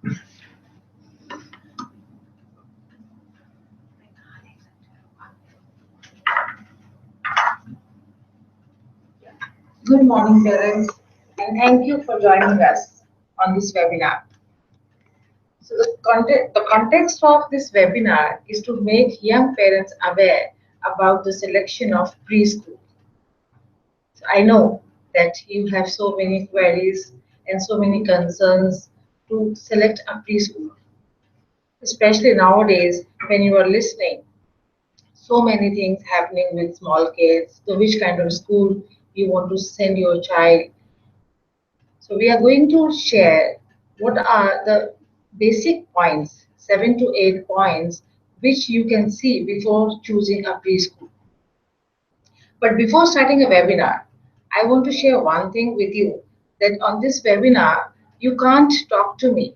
Good morning, parents, and thank you for joining us on this webinar. So, the context of this webinar is to make young parents aware about the selection of preschool. So, I know that you have so many queries and so many concerns to select a preschool, especially nowadays when you are listening. So many things happening with small kids, so which kind of school you want to send your child. So we are going to share what are the basic points, 7 to 8 points, which you can see before choosing a preschool. But before starting a webinar, I want to share one thing with you, that on this webinar, you can't talk to me.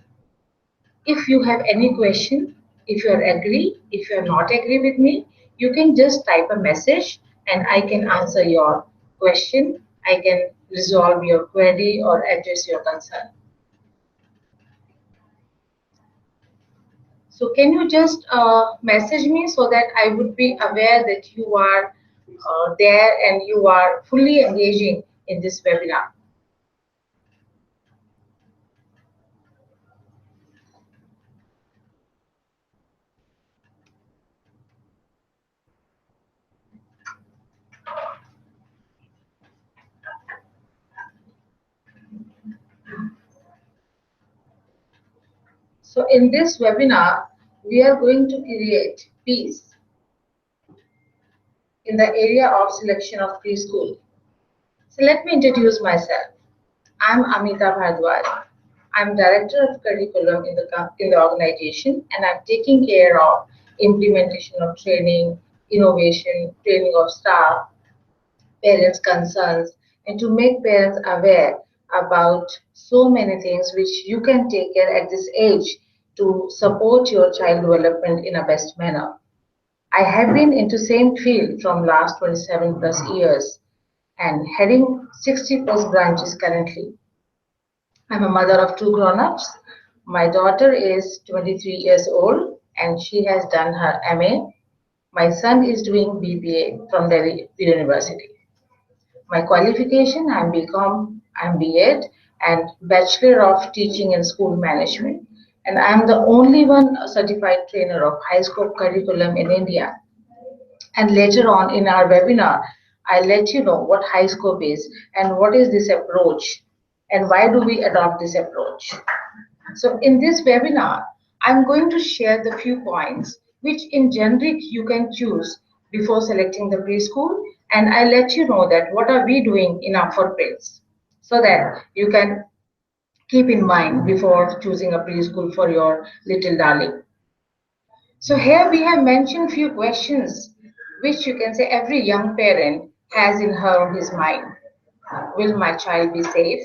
If you have any question, if you are agree, if you are not agree with me, you can just type a message and I can answer your question. I can resolve your query or address your concern. So can you just message me so that I would be aware that you are there and you are fully engaging in this webinar. So in this webinar, we are going to create peace in the area of selection of preschool. So let me introduce myself. I'm Amita Bhardwaj. I'm Director of Curriculum in the organization, and I'm taking care of implementation of training, innovation, training of staff, parents' concerns, and to make parents aware about so many things which you can take care at this age to support your child development in a best manner. I have been into same field from last 27 plus years and heading 60 plus branches currently. I'm a mother of two grown-ups. My daughter is 23 years old and she has done her MA. My son is doing BBA from Delhi University. My qualification, I'm BCom, I'm B.Ed, and Bachelor of Teaching and School Management. And I'm the only one certified trainer of high scope curriculum in India. And later on in our webinar, I'll let you know what high scope is and what is this approach and why do we adopt this approach. So in this webinar, I'm going to share the few points which in generic you can choose before selecting the preschool, and I'll let you know that what are we doing in our footprints so that you can keep in mind before choosing a preschool for your little darling. So here we have mentioned few questions which you can say every young parent has in her or his mind. Will my child be safe?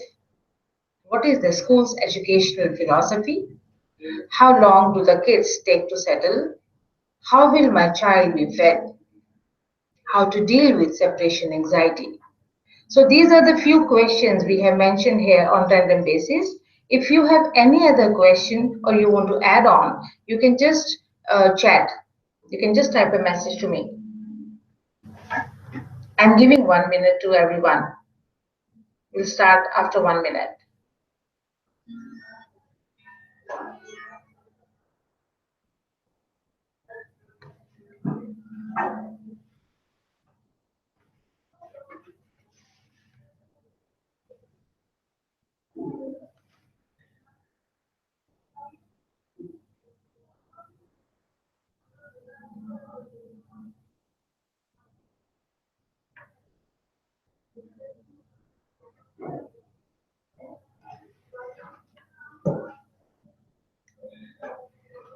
What is the school's educational philosophy? How long do the kids take to settle? How will my child be fed? How to deal with separation anxiety? So these are the few questions we have mentioned here on random basis. If you have any other question or you want to add on, you can just chat. You can just type a message to me. I'm giving 1 minute to everyone. We'll start after 1 minute.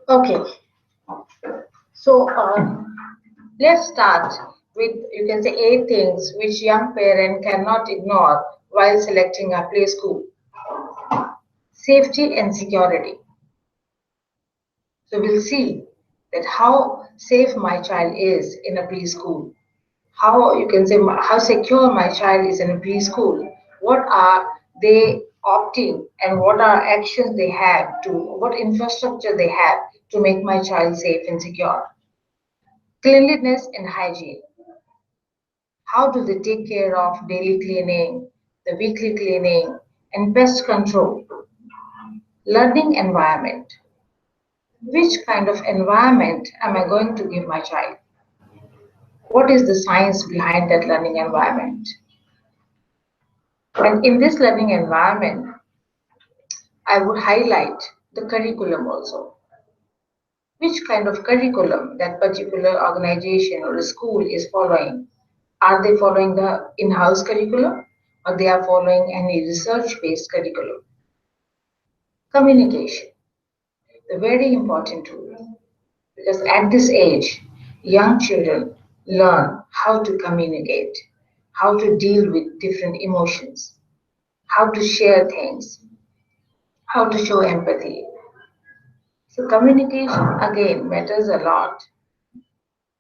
Okay, so let's start with, you can say, 8 things which young parent cannot ignore while selecting a play school. Safety and security. So we'll see that how safe my child is in a preschool. How you can say how secure my child is in a preschool. What are they opting and what are actions they have to, what infrastructure they have to make my child safe and secure. Cleanliness and hygiene. How do they take care of daily cleaning, the weekly cleaning, and pest control? Learning environment. Which kind of environment am I going to give my child? What is the science behind that learning environment? And in this learning environment, I would highlight the curriculum also. Which kind of curriculum that particular organization or a school is following? Are they following the in-house curriculum or they are following any research-based curriculum? Communication, the very important tool, because at this age, young children learn how to communicate, how to deal with different emotions, how to share things, how to show empathy. So communication again matters a lot,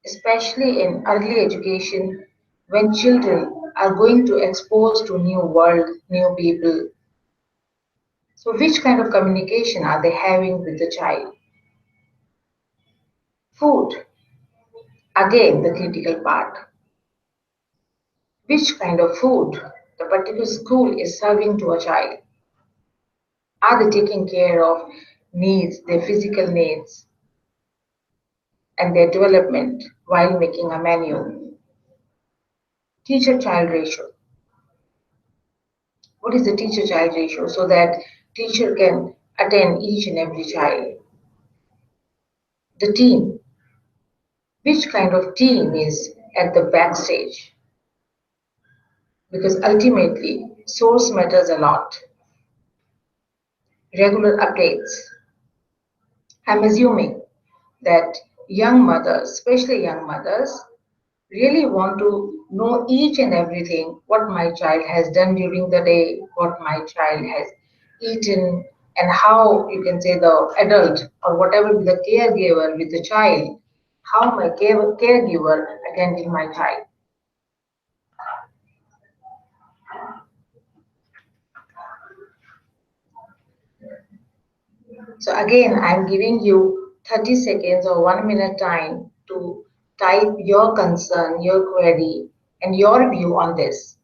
especially in early education when children are going to expose to new world, new people. So which kind of communication are they having with the child? Food, again the critical part. Which kind of food the particular school is serving to a child? Are they taking care of needs, their physical needs, and their development while making a menu? Teacher-child ratio. What is the teacher-child ratio so that teacher can attend each and every child? The team. Which kind of team is at the backstage? Because ultimately, source matters a lot. Regular updates. I'm assuming that young mothers, especially young mothers, really want to know each and everything what my child has done during the day, what my child has eaten, and how you can say the adult or whatever the caregiver with the child, how my caregiver attended my child. So again, I'm giving you 30 seconds or 1 minute time to type your concern, your query, and your view on this.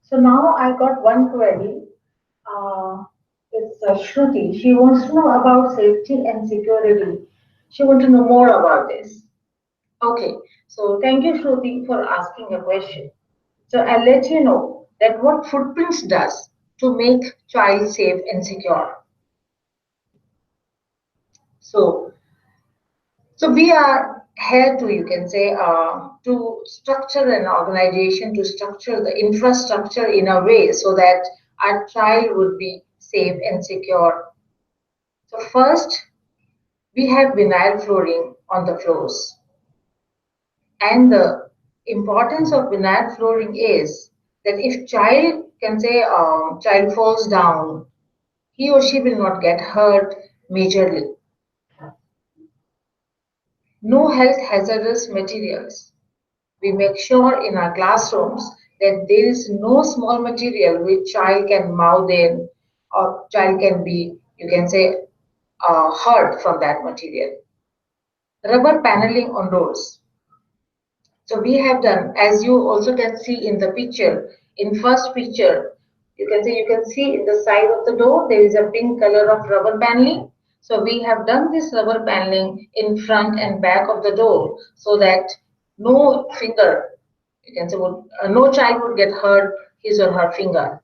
So now I got one query. It's Shruti. She wants to know about safety and security. She wants to know more about this. Okay, so thank you, Shruti, for asking a question. So I'll let you know that what Footprints does to make child safe and secure. So, so we are here to, you can say, to structure an organization, to structure the infrastructure in a way so that our child would be safe and secure. So first, we have vinyl flooring on the floors. And the importance of vinyl flooring is that if child can say child falls down, he or she will not get hurt majorly. No health hazardous materials. We make sure in our classrooms that there is no small material which child can mouth in or child can be, you can say, hurt from that material. Rubber paneling on doors. So we have done, as you also can see in the picture, in first picture, you can see in the side of the door, there is a pink color of rubber paneling. So we have done this rubber paneling in front and back of the door so that no finger, you can say, no child would get hurt his or her finger.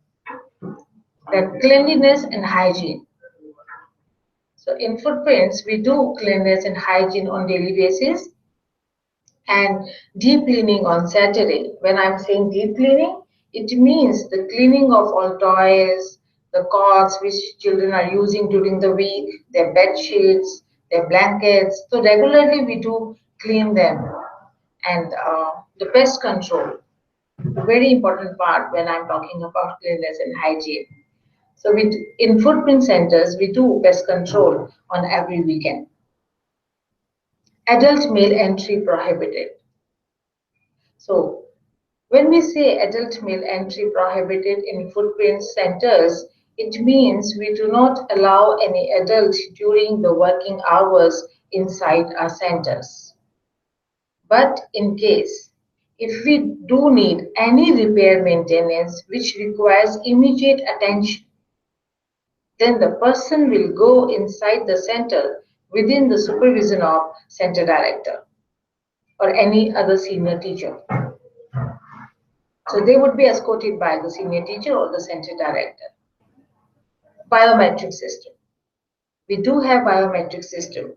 Then cleanliness and hygiene. So in Footprints, we do cleanliness and hygiene on daily basis. And deep cleaning on Saturday. When I'm saying deep cleaning, it means the cleaning of all toys, the cots which children are using during the week, their bed sheets, their blankets. So regularly we do clean them. And the pest control, a very important part when I'm talking about cleanliness and hygiene. So in footprint centers, we do pest control on every weekend. Adult male entry prohibited. So when we say adult male entry prohibited in footprint centers, it means we do not allow any adult during the working hours inside our centers. But in case if we do need any repair maintenance which requires immediate attention, then the person will go inside the center within the supervision of center director or any other senior teacher. So they would be escorted by the senior teacher or the center director. Biometric system. We do have biometric system.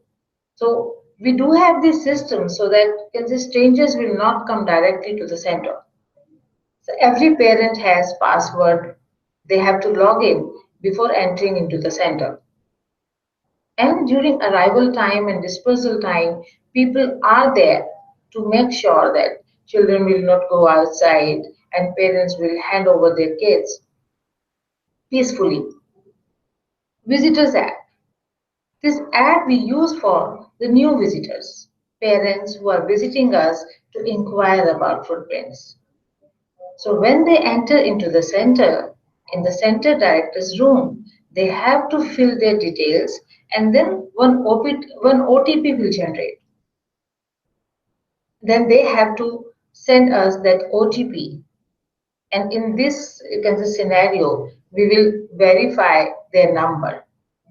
So we do have this system so that the strangers will not come directly to the center. So every parent has password. They have to log in before entering into the center. And during arrival time and dispersal time, people are there to make sure that children will not go outside and parents will hand over their kids peacefully. Visitors app. This app we use for the new visitors, parents who are visiting us to inquire about footprints. So when they enter into the center, in the center director's room, they have to fill their details and then one OTP will generate. Then they have to send us that OTP. And in this scenario, we will verify their number,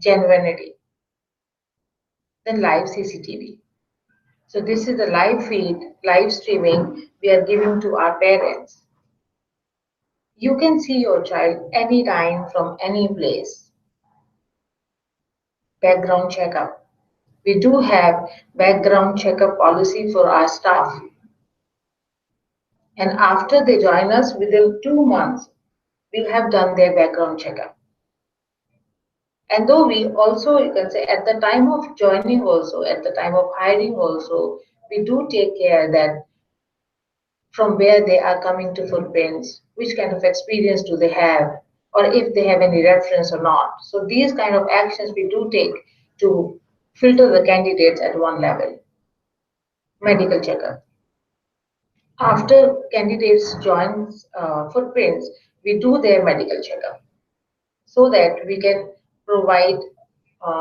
genuinity. Then live CCTV. So this is the live feed, live streaming we are giving to our parents. You can see your child anytime from any place. Background checkup. We do have background checkup policy for our staff. And after they join us within 2 months, we have done their background checkup. And though we also, you can say, at the time of joining also, at the time of hiring also, we do take care that from where they are coming to footprints, which kind of experience do they have, or if they have any reference or not. So these kind of actions we do take to filter the candidates at one level. Medical checkup. After candidates join footprints, we do their medical checkup so that we can provide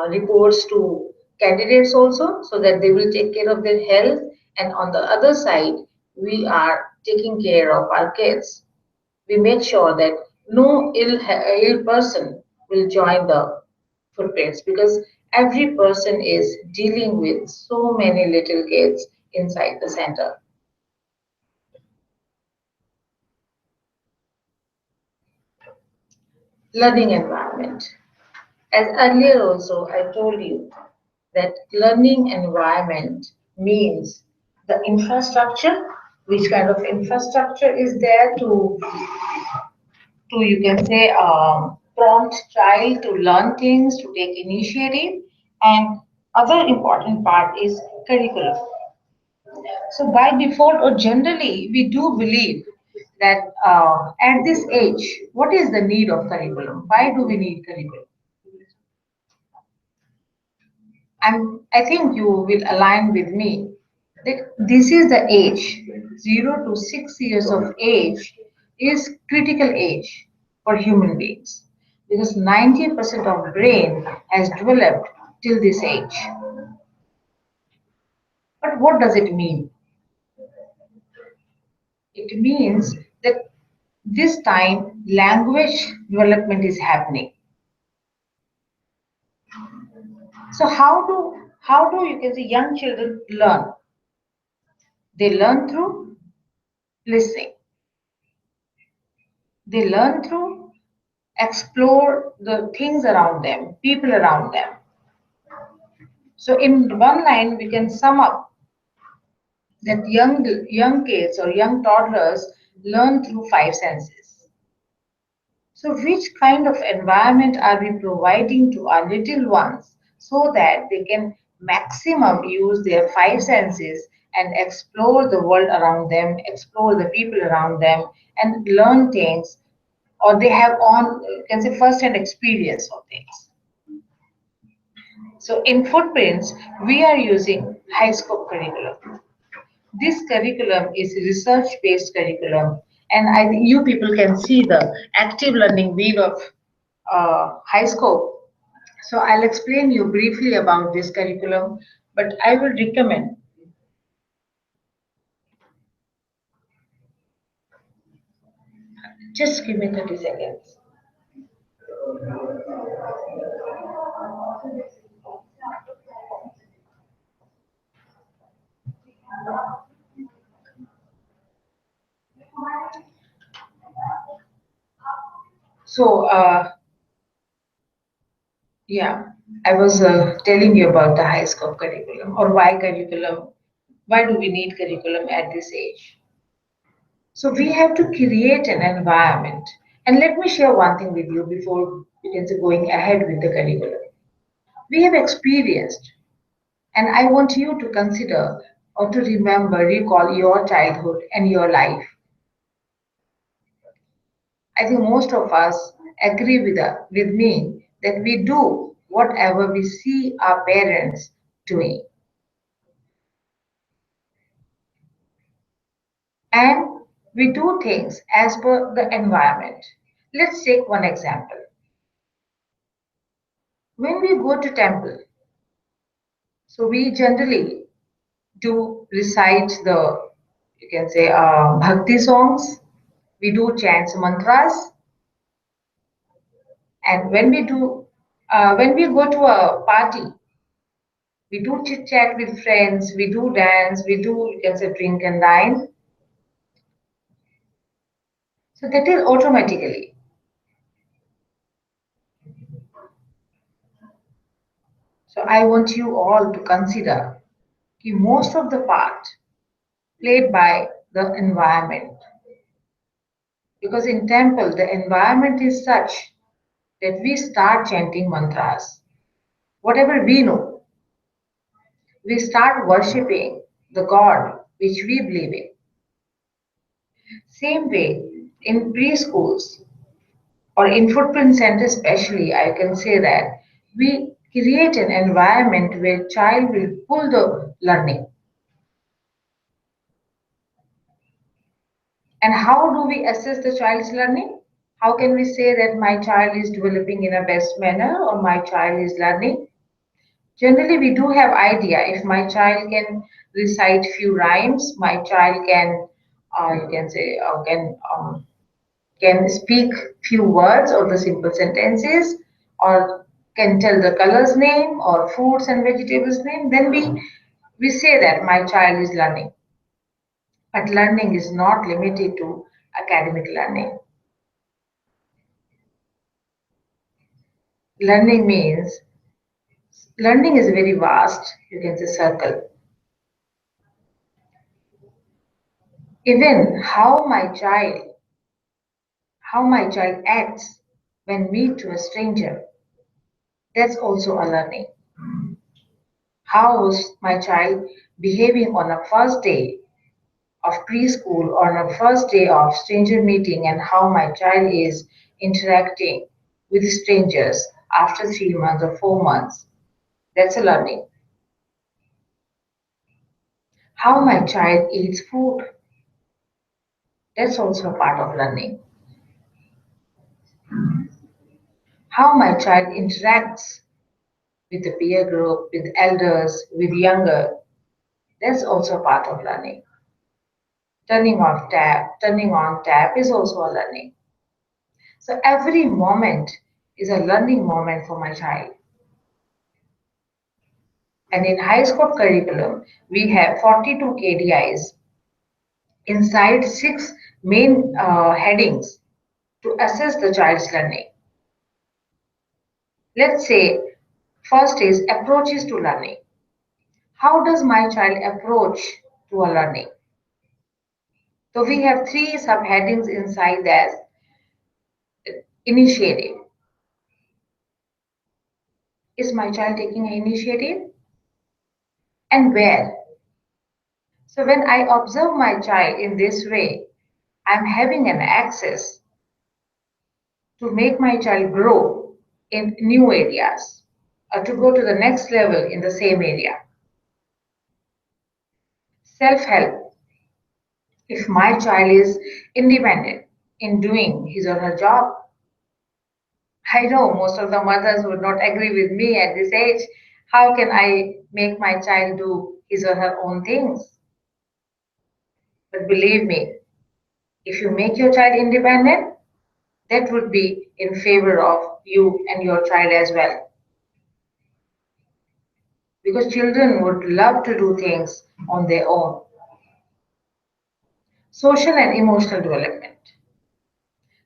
reports to candidates also so that they will take care of their health, and on the other side we are taking care of our kids. We make sure that no ill person will join the footprints because every person is dealing with so many little kids inside the center. Learning environment. As earlier also I told you that learning environment means the infrastructure, which kind of infrastructure is there to you can say prompt child to learn things, to take initiative, and other important part is curriculum. So by default or generally, we do believe that at this age, what is the need of curriculum? Why do we need curriculum? And I think you will align with me that this is the age, 0 to 6 years of age is critical age for human beings because 90% of brain has developed till this age. But what does it mean? It means that this time language development is happening. So how do you can say young children learn? They learn through listening. They learn through explore the things around them, people around them. So in one line, we can sum up that young kids or young toddlers learn through five senses. So, which kind of environment are we providing to our little ones so that they can maximum use their five senses and explore the world around them, explore the people around them, and learn things, or they have on can say first-hand experience of things. So, in Footprints, we are using high scope curriculum. This curriculum is research-based curriculum, and I think you people can see the active learning wheel of high scope. So I'll explain you briefly about this curriculum, but I will recommend. Just give me 30 seconds. So yeah, I was telling you about the high scope curriculum or why curriculum. Why do we need curriculum at this age? So we have to create an environment. And let me share one thing with you before you can say going ahead with the curriculum. We have experienced, and I want you to consider or to remember, recall your childhood and your life. I think most of us agree with me that we do whatever we see our parents doing. And we do things as per the environment. Let's take one example. When we go to temple, so we generally do recite the, you can say, bhakti songs. We do chants mantras, and when we go to a party, we do chit chat with friends, we do dance, we do, you can say, drink and dine. So that is automatically. So I want you all to consider the most of the part played by the environment. Because in temple, the environment is such that we start chanting mantras. Whatever we know, we start worshipping the God which we believe in. Same way, in preschools or in footprint centers especially, I can say that we create an environment where child will pull the learning. And how do we assess the child's learning? How can we say that my child is developing in a best manner or my child is learning? Generally, we do have idea. If my child can recite few rhymes, my child can, you can say, can speak few words or the simple sentences, or can tell the colors name or fruits and vegetables name, then we say that my child is learning. But learning is not limited to academic learning. Learning means learning is very vast, you can say circle. Even how my child acts when meet to a stranger, that's also a learning. How's my child behaving on a first day of preschool or on a first day of stranger meeting, and how my child is interacting with strangers after 3 months or 4 months? That's a learning. How my child eats food, that's also a part of learning. How my child interacts with the peer group, with elders, with younger, that's also a part of learning. Turning on tap is also a learning. So every moment is a learning moment for my child. And in high school curriculum, we have 42 KDIs inside six main headings to assess the child's learning. Let's say first is approaches to learning. How does my child approach to a learning. So we have three subheadings inside as initiative. Is my child taking an initiative? And where? So when I observe my child in this way, I'm having an access to make my child grow in new areas or to go to the next level in the same area. Self-help. If my child is independent in doing his or her job, I know most of the mothers would not agree with me at this age. How can I make my child do his or her own things? But believe me, if you make your child independent, that would be in favor of you and your child as well. Because children would love to do things on their own. Social and emotional development.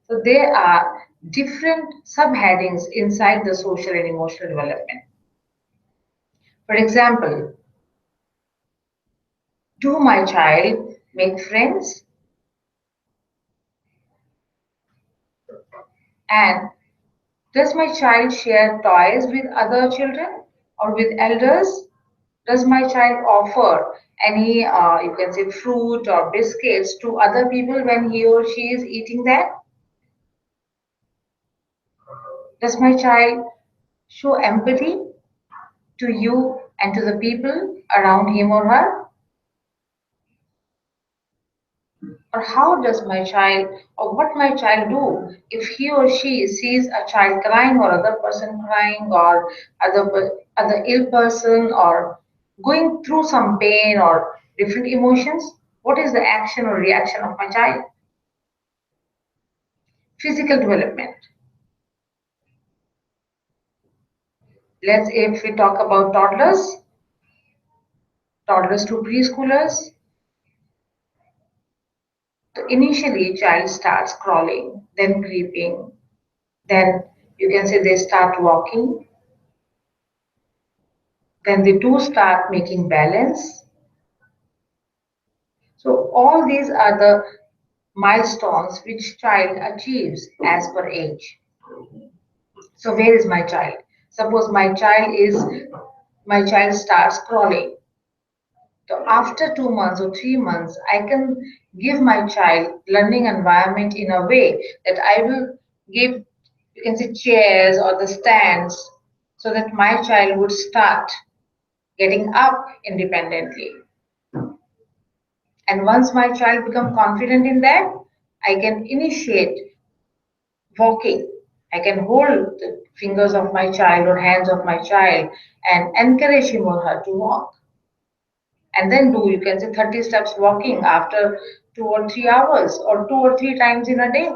So there are different subheadings inside the social and emotional development. For example, do my child make friends? And does my child share toys with other children or with elders? Does my child offer any, you can say, fruit or biscuits to other people when he or she is eating that? Does my child show empathy to you and to the people around him or her? Or how does my child or what my child do if he or she sees a child crying or other person crying or other ill person or going through some pain or different emotions? What is the action or reaction of my child? Physical development. If we talk about toddlers to preschoolers. So initially, child starts crawling, then creeping, then you can say they start walking, then they do start making balance. So all these are the milestones which child achieves as per age. So where is my child? Suppose my child starts crawling. So after 2 months or 3 months, I can give my child learning environment in a way that I will give, you can say, chairs or the stands so that my child would start getting up independently. And once my child become confident in that, I can initiate walking. I can hold the fingers of my child or hands of my child and encourage him or her to walk. And then do, you can say, 30 steps walking after 2 or 3 hours or 2 or 3 times in a day.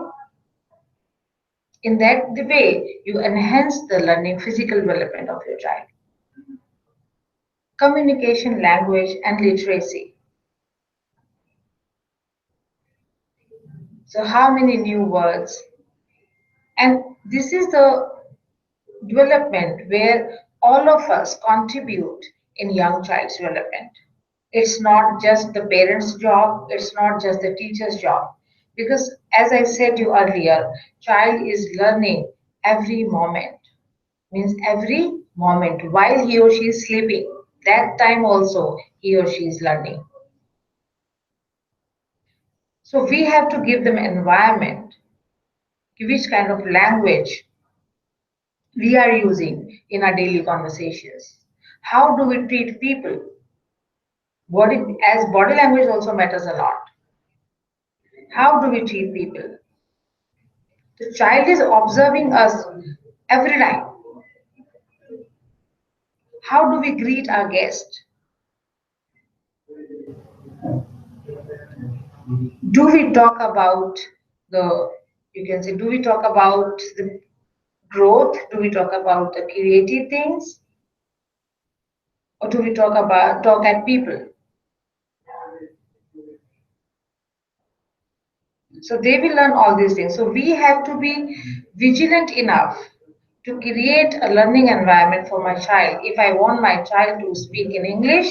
In that the way, you enhance the learning physical development of your child. Communication, language, and literacy. So how many new words? And this is the development where all of us contribute in young child's development. It's not just the parents' job, it's not just the teacher's job. Because as I said you earlier, child is learning every moment. Means every moment while he or she is sleeping, that time also he or she is learning. So we have to give them environment, which kind of language we are using in our daily conversations. How do we treat people? Body language also matters a lot. How do we treat people? The child is observing us every time. How do we greet our guest? Do we talk about the, you can say, do we talk about the growth? Do we talk about the creative things? Or do we talk at people? So they will learn all these things. So we have to be vigilant enough to create a learning environment for my child. If I want my child to speak in English,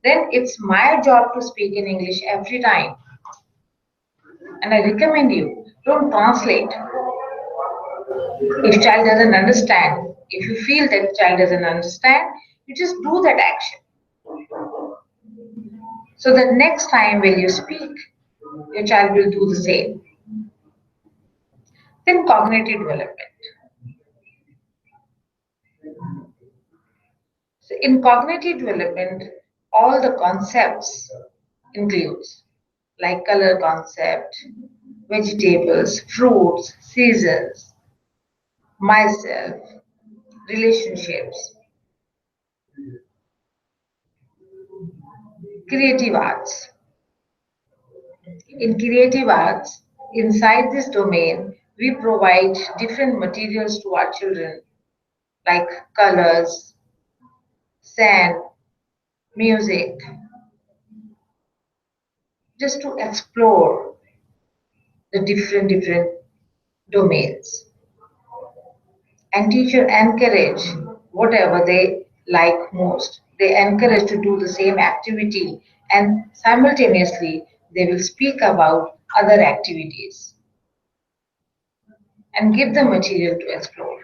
then it's my job to speak in English every time. And I recommend you, don't translate. If child doesn't understand, if you feel that child doesn't understand, you just do that action. So that next time when you speak, your child will do the same. Then cognitive development. So in cognitive development, all the concepts includes like color concept, vegetables, fruits, seasons, myself, relationships, creative arts. In creative arts, inside this domain, we provide different materials to our children like colors, sand, music, just to explore the different domains. And teacher encourage whatever they like most. They encourage to do the same activity and simultaneously they will speak about other activities and give them material to explore.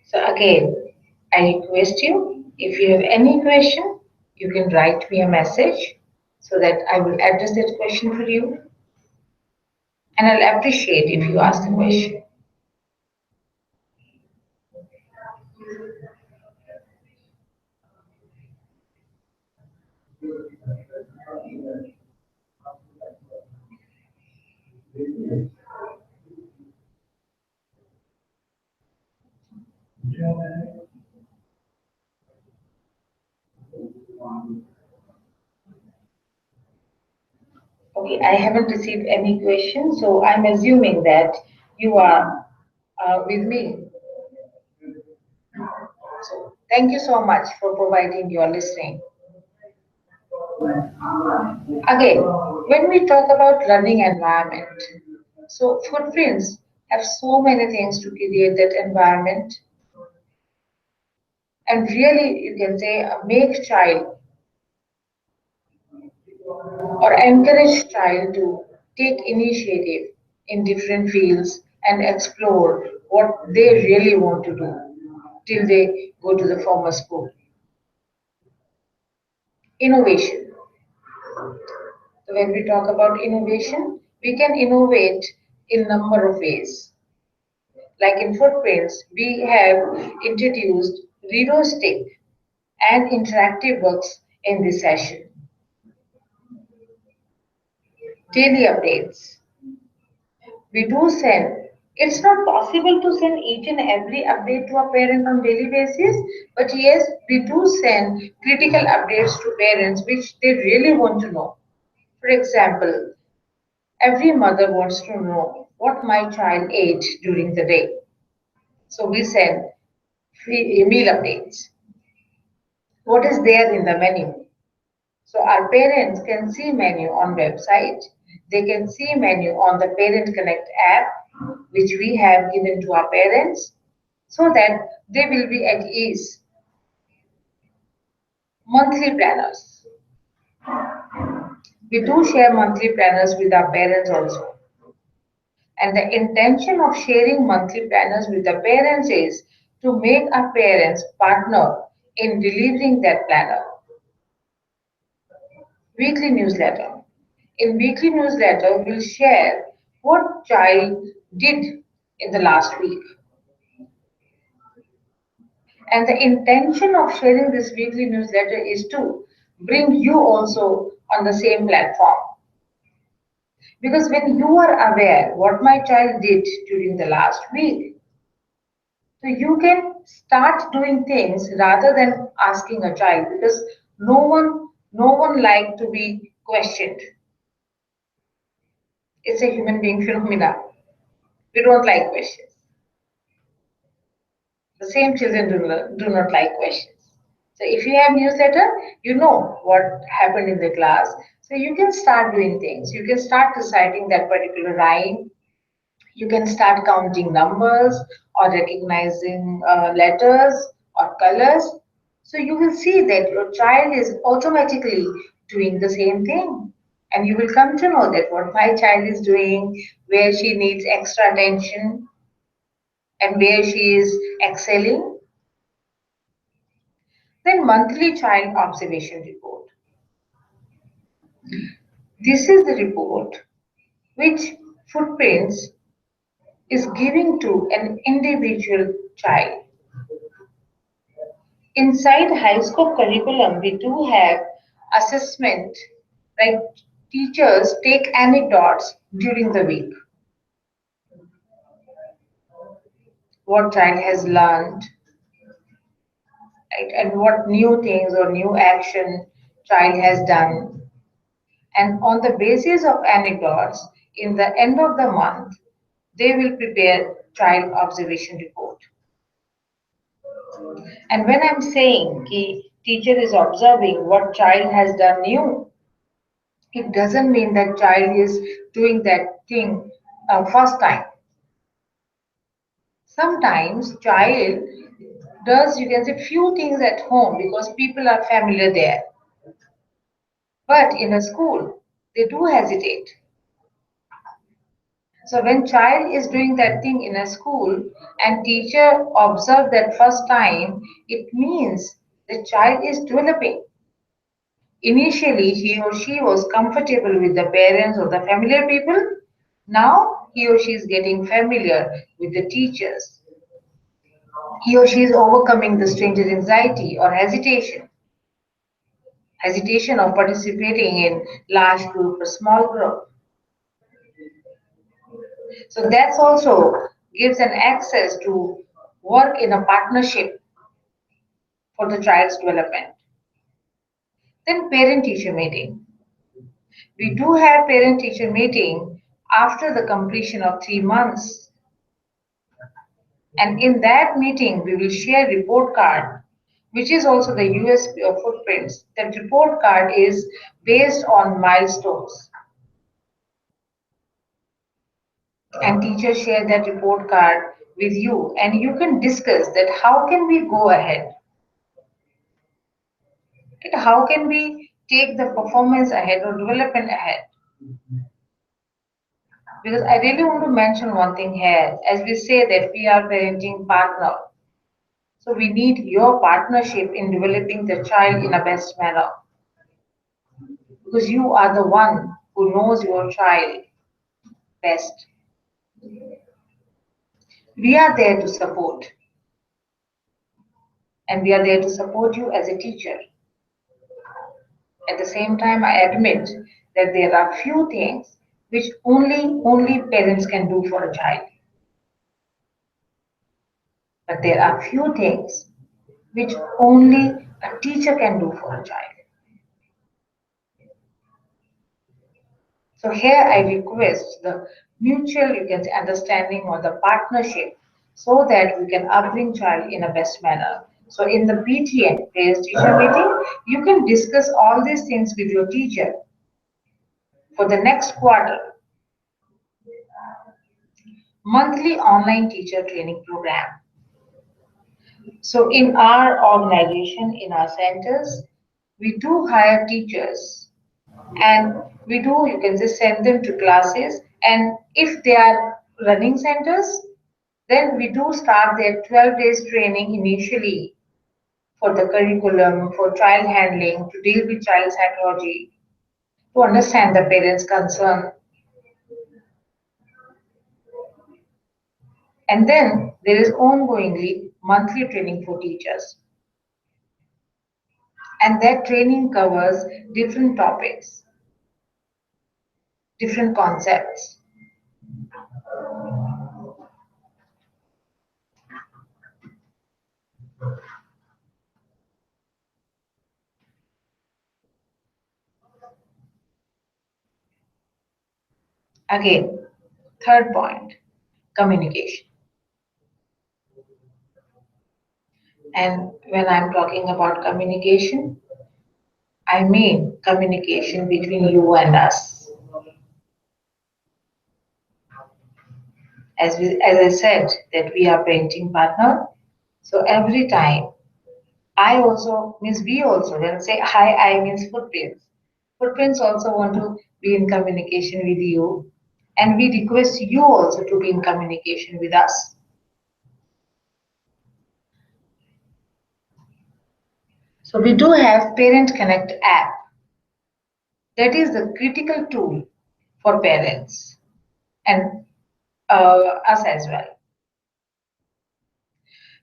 So again, I request you, if you have any question, you can write me a message so that I will address that question for you. And I'll appreciate if you ask the question. Okay, I haven't received any questions, so I'm assuming that you are with me. So thank you so much for providing your listening. Again, when we talk about learning environment, so footprints have so many things to create that environment, and really you can say make child or encourage child to take initiative in different fields and explore what they really want to do till they go to the formal school. Innovation. So when we talk about innovation, we can innovate in number of ways. Like in footprints, we have introduced Rero Stick and interactive books in this session. Daily updates. We do send. It's not possible to send each and every update to a parent on daily basis, but yes, we do send critical updates to parents which they really want to know. For example, every mother wants to know what my child ate during the day. So we send free meal updates. What is there in the menu? So our parents can see menu on website. They can see menu on the Parent Connect app, which we have given to our parents, so that they will be at ease. Monthly planners. We do share monthly planners with our parents also. And the intention of sharing monthly planners with the parents is to make our parents partner in delivering that planner. Weekly newsletter. In weekly newsletter, we'll share what child did in the last week. And the intention of sharing this weekly newsletter is to bring you also on the same platform. Because when you are aware what my child did during the last week, so you can start doing things rather than asking a child, because no one like to be questioned. It's a human being phenomena. We don't like questions. The same children do not like questions. So if you have newsletter, you know what happened in the class. So you can start doing things. You can start reciting that particular rhyme. You can start counting numbers or recognizing letters or colors. So you will see that your child is automatically doing the same thing. And you will come to know that what my child is doing, where she needs extra attention, and where she is excelling. Then monthly child observation report. This is the report which Footprints is giving to an individual child. Inside high school curriculum, we do have assessment, like teachers take anecdotes during the week. What child has learned, right, and what new things or new action child has done. And on the basis of anecdotes, in the end of the month, they will prepare child observation report. And when I'm saying ki teacher is observing what child has done new, it doesn't mean that child is doing that thing first time. Sometimes child does, you can say, few things at home because people are familiar there. But in a school, they do hesitate. So when child is doing that thing in a school and teacher observe that first time, it means the child is developing. Initially, he or she was comfortable with the parents or the familiar people. Now, he or she is getting familiar with the teachers. He or she is overcoming the stranger's anxiety or hesitation of participating in large group or small group. So that's also gives an access to work in a partnership for the child's development. Then parent-teacher meeting. We do have parent-teacher meeting after the completion of 3 months. And in that meeting, we will share report card, which is also the USP of Footprints. That report card is based on milestones. And teachers share that report card with you, and you can discuss that how can we go ahead? How can we take the performance ahead or development ahead? Because I really want to mention one thing here. As we say that we are parenting partner. So we need your partnership in developing the child in a best manner. Because you are the one who knows your child best. We are there to support. And we are there to support you as a teacher. At the same time, I admit that there are few things which only parents can do for a child. But there are few things which only a teacher can do for a child. So here I request the mutual, you can say, understanding or the partnership so that we can upbring child in a best manner. So in the PTM, parents teacher meeting, you can discuss all these things with your teacher for the next quarter. Monthly online teacher training program. So in our organization, in our centers, we do hire teachers and we do, you can just send them to classes. And if they are running centers, then we do start their 12 days training initially for the curriculum, for child handling, to deal with child psychology, to understand the parents' concern. And then there is ongoingly monthly training for teachers. And that training covers different topics, different concepts. Again, third point, communication. And when I'm talking about communication, I mean communication between you and us. As I said that we are parenting partner. So every time I also means we also when say hi I means footprints. Footprints also want to be in communication with you, and we request you also to be in communication with us. So we do have Parent Connect app. That is the critical tool for parents and us as well.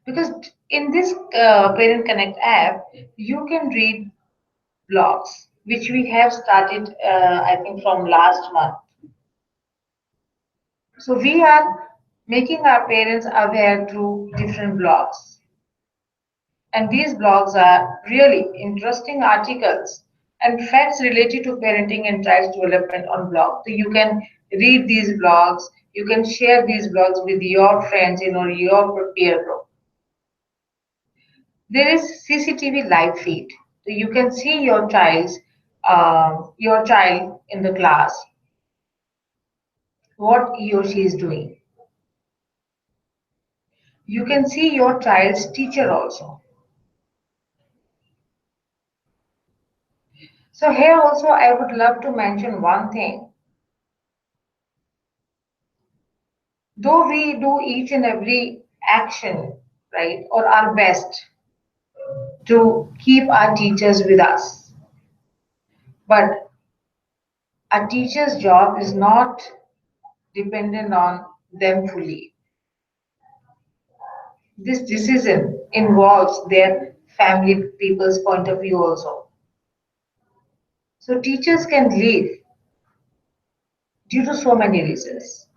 Because in this Parent Connect app, you can read blogs, which we have started, I think, from last month. So we are making our parents aware through different blogs. And these blogs are really interesting articles and facts related to parenting and child development on blog. So you can read these blogs, you can share these blogs with your friends in or your peer group. There is CCTV live feed. So you can see your child in the class, what he or she is doing. You can see your child's teacher also. So here also I would love to mention one thing. Though we do each and every action, right, or our best to keep our teachers with us, but a teacher's job is not dependent on them fully. This decision involves their family people's point of view also. So teachers can leave due to so many reasons.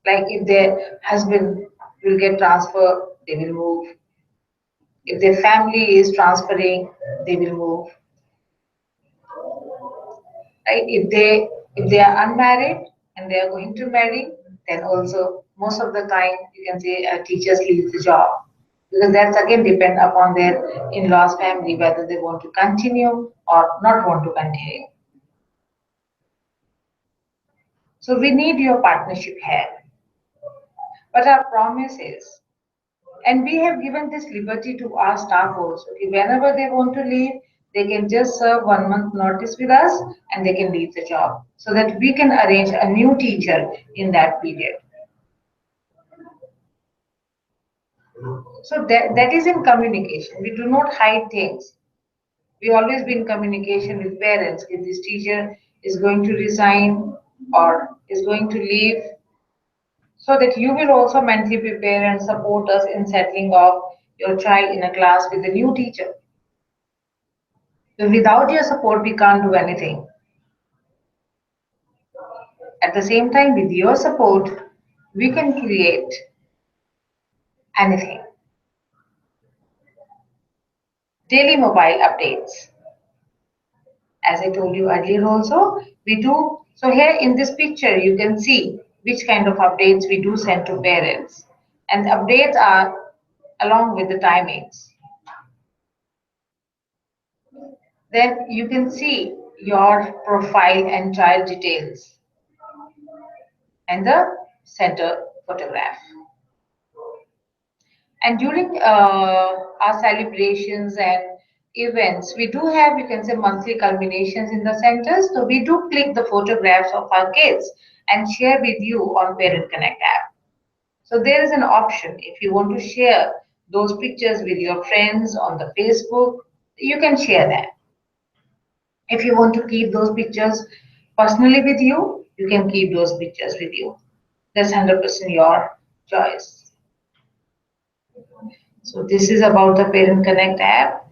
Like if their husband will get transferred, they will move. If their family is transferring, they will move. Right? If they are unmarried and they are going to marry, then also most of the time you can say teachers leave the job because that's again depend upon their in-laws family whether they want to continue or not want to continue. So we need your partnership here. But our promise is, and we have given this liberty to our staff also. Okay, whenever they want to leave, they can just serve 1 month notice with us and they can leave the job so that we can arrange a new teacher in that period. So that is in communication. We do not hide things. We always be in communication with parents. If this teacher is going to resign or is going to leave, so that you will also mentally prepare and support us in settling off your child in a class with a new teacher. So without your support, we can't do anything. At the same time, with your support, we can create anything. Daily mobile updates. As I told you earlier also, we do. So here in this picture, you can see which kind of updates we do send to parents. And the updates are along with the timings. Then you can see your profile and child details and the center photograph. And during our celebrations and events, we do have, you can say, monthly culminations in the centers. So we do click the photographs of our kids and share with you on Parent Connect app. So there is an option if you want to share those pictures with your friends on the Facebook, you can share that. If you want to keep those pictures personally with you, you can keep those pictures with you. That's 100% your choice. So this is about the Parent Connect app,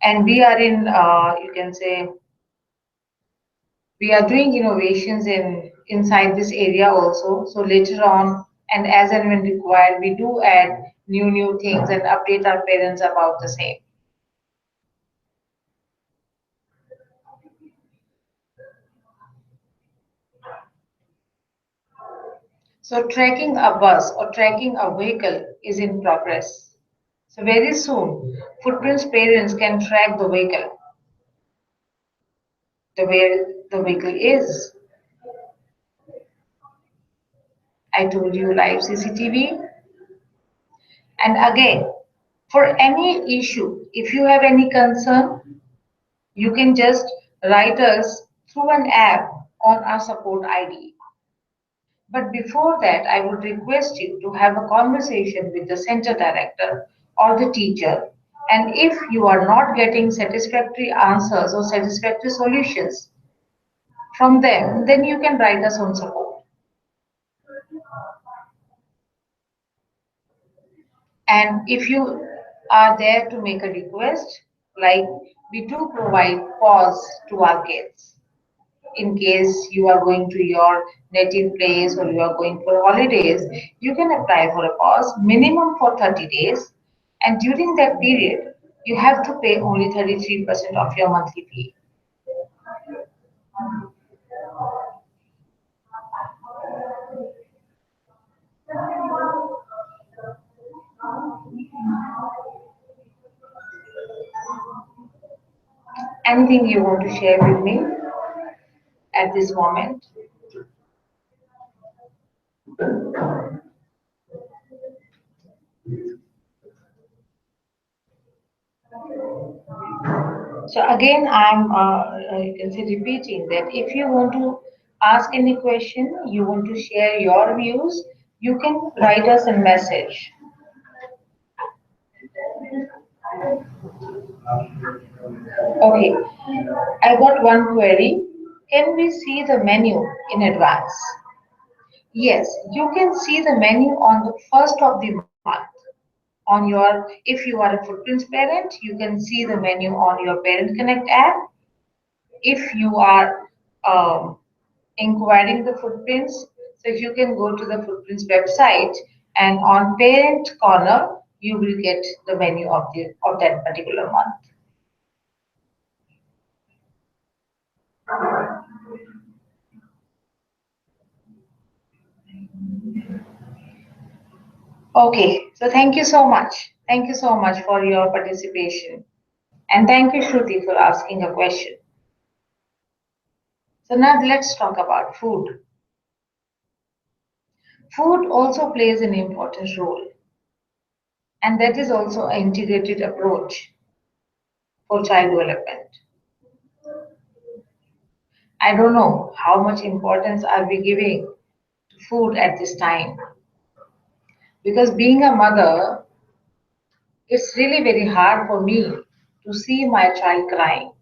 and we are in, you can say, we are doing innovations in inside this area also. So later on, and as and when required, we do add new things and update our parents about the same. So tracking a bus or tracking a vehicle is in progress. So very soon, Footprints parents can track the vehicle, the where the vehicle is. I told you live CCTV. And again, for any issue, if you have any concern, you can just write us through an app on our support ID. But before that, I would request you to have a conversation with the center director or the teacher. And if you are not getting satisfactory answers or satisfactory solutions from them, then you can write us on support. And if you are there to make a request, like we do provide pause to our kids in case you are going to your native place or you are going for holidays, you can apply for a pause minimum for 30 days. And during that period, you have to pay only 33% of your monthly fee. Anything you want to share with me at this moment? So again, you can say repeating that if you want to ask any question, you want to share your views, you can write us a message. Okay, I got one query. Can we see the menu in advance? Yes, you can see the menu on the first of the month. On your, if you are a Footprints parent, you can see the menu on your Parent Connect app. If you are inquiring the footprints, so you can go to the Footprints website, and on Parent Corner, you will get the menu of that particular month. Okay, so thank you so much. Thank you so much for your participation. And thank you, Shruti, for asking a question. So now let's talk about food. Food also plays an important role, and that is also an integrated approach for child development. I don't know how much importance are we giving to food at this time, because being a mother, it's really very hard for me to see my child crying,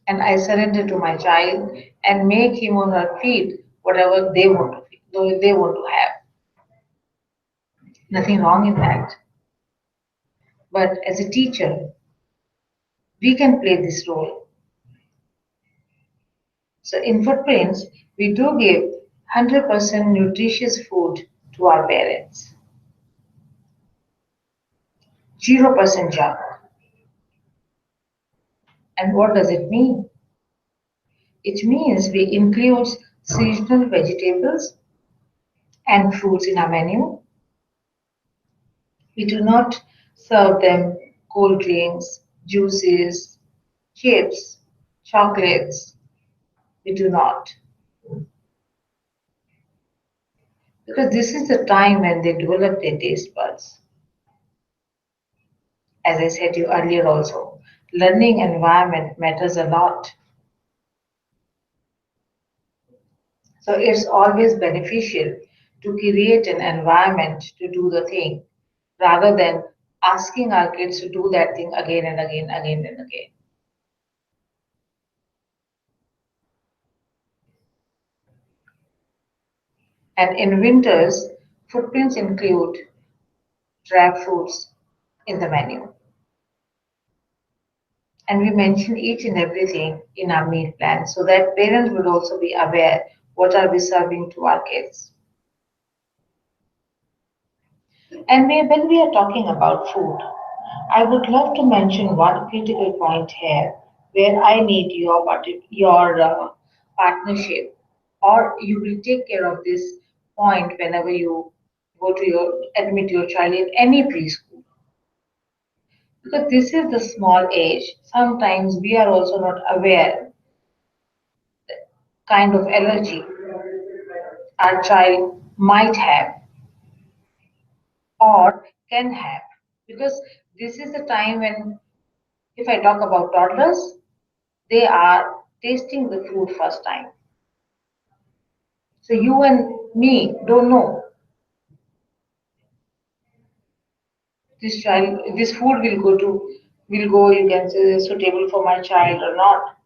and I surrender to my child and make him or her feed whatever they want to feed, though they want to have. Nothing wrong in that. But as a teacher, we can play this role. So in Footprints, we do give 100% nutritious food to our parents. 0% junk. And what does it mean? It means we include seasonal vegetables and fruits in our menu. We do not serve them cold drinks, juices, chips, chocolates. We do not. Because this is the time when they develop their taste buds. As I said to you earlier also, learning environment matters a lot. So it's always beneficial to create an environment to do the thing rather than asking our kids to do that thing again and again, again and again. And in winters, footprints include dry fruits in the menu. And we mention each and everything in our meal plan so that parents would also be aware what are we serving to our kids. And when we are talking about food, I would love to mention one critical point here where I need your partnership, or you will take care of this point whenever you go to admit your child in any preschool. Because this is the small age, sometimes we are also not aware kind of allergy our child might have or can have. Because this is the time when, if I talk about toddlers, they are tasting the food first time. So you and me don't know this child, this food will go, you can say, suitable for my child or not.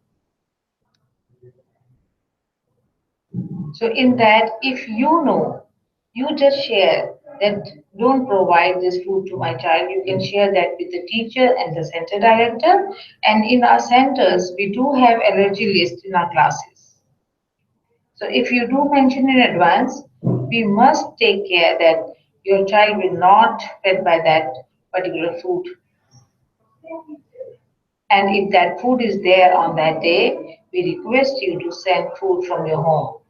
So in that, if you know, you just share that don't provide this food to my child. You can share that with the teacher and the center director. And in our centers, we do have allergy list in our classes. So if you do mention in advance, we must take care that your child will not fed by that particular food. And if that food is there on that day, we request you to send food from your home.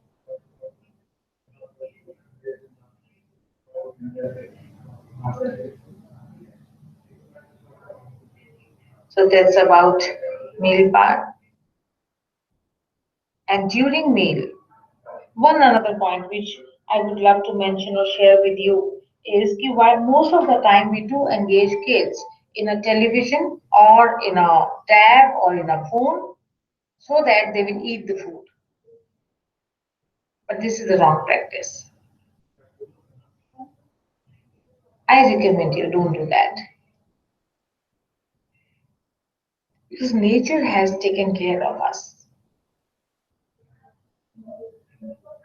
So that's about meal part. And during meal, one another point which I would love to mention or share with you is why most of the time we do engage kids in a television or in a tab or in a phone so that they will eat the food. But this is the wrong practice. I recommend you don't do that because nature has taken care of us.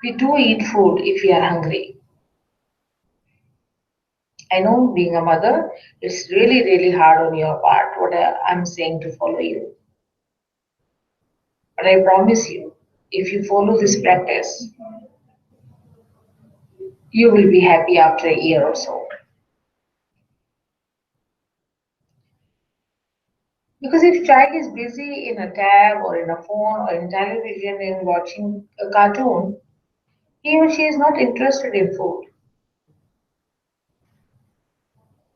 We do eat food if we are hungry. I know being a mother, it's really, really hard on your part, what I'm saying to follow you. But I promise you, if you follow this practice, you will be happy after a year or so. Because if child is busy in a tab or in a phone or in television in watching a cartoon, he or she is not interested in food.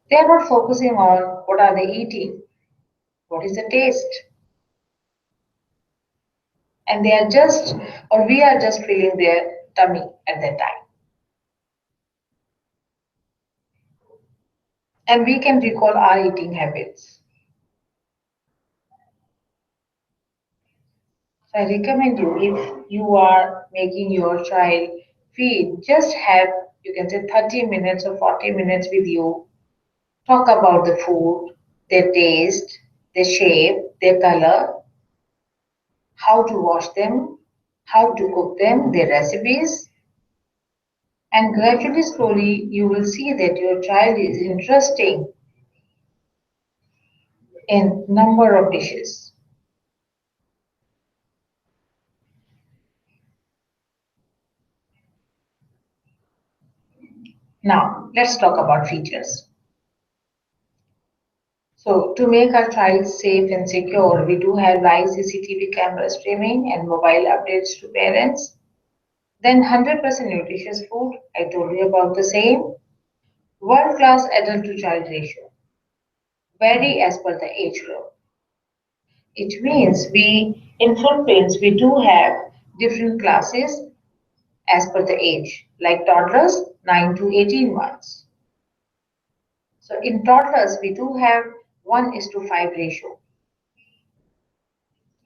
They are not focusing on what are they eating, what is the taste, and they are just or we are just filling their tummy at that time. And we can recall our eating habits. So I recommend you if you are making your child feed, just have you can say 30 minutes or 40 minutes with you. Talk about the food, their taste, their shape, their color, how to wash them, how to cook them, their recipes. And gradually, slowly, you will see that your child is interesting in number of dishes. Now, let's talk about features. So, to make our child safe and secure, we do have live CCTV camera streaming and mobile updates to parents. Then 100% nutritious food, I told you about the same. World class adult to child ratio, vary as per the age group. It means in footprints, we do have different classes as per the age, like toddlers, 9 to 18 months. So in toddlers, we do have 1 is to 5 ratio.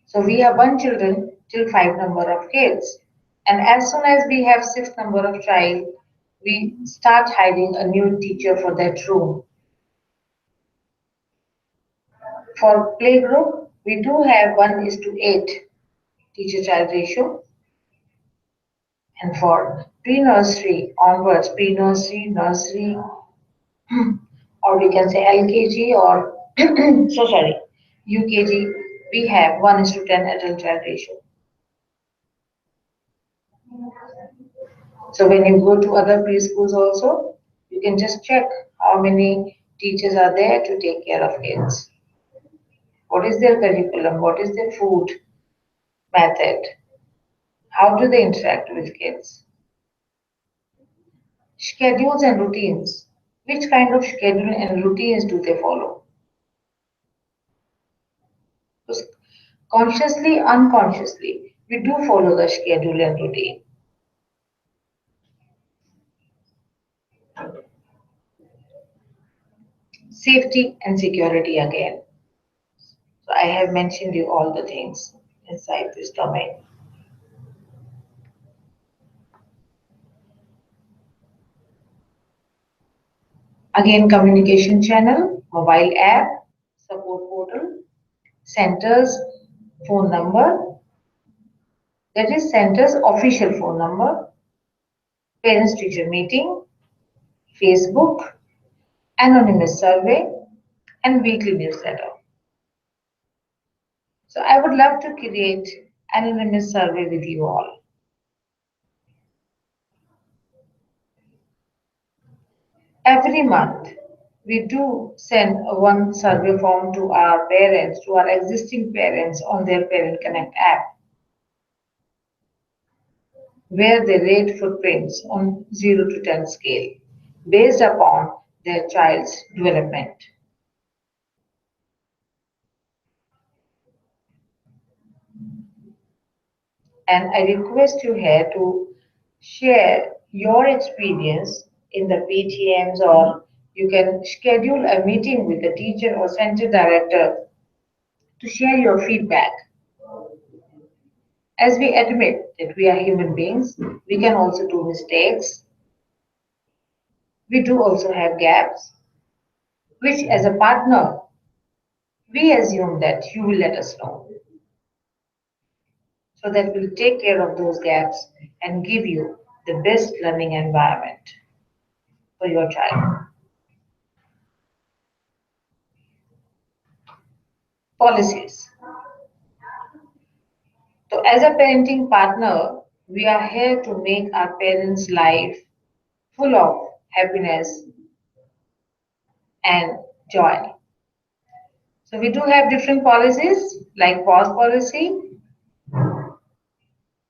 So we have 1 children till 5 number of kids. And as soon as we have 6 number of child, we start hiring a new teacher for that room. For playgroup, we do have 1 is to 8 teacher-child ratio. And for pre-nursery onwards, pre-nursery, nursery, or we can say LKG or so sorry, UKG, we have 1 is to 10 adult-child ratio. So when you go to other preschools also, you can just check how many teachers are there to take care of kids. What is their curriculum? What is their food method? How do they interact with kids? Schedules and routines. Which kind of schedule and routines do they follow? Because consciously, unconsciously, we do follow the schedule and routine. Safety and security again. So I have mentioned you all the things inside this domain. Again, communication channel, mobile app, support portal, center's phone number, that is center's official phone number, parents teacher meeting, Facebook, anonymous survey, and weekly newsletter. So I would love to create anonymous survey with you all. Every month, we do send one survey form to our parents, to our existing parents on their Parent Connect app, where they rate footprints on 0 to 10 scale based upon their child's development. And I request you here to share your experience in the PTMs, or you can schedule a meeting with the teacher or center director to share your feedback. As we admit that we are human beings, we can also do mistakes. We do also have gaps, which as a partner, we assume that you will let us know, so that we'll take care of those gaps and give you the best learning environment for your child. Policies. So as a parenting partner, we are here to make our parents' life full of happiness and joy. So we do have different policies like pause policy.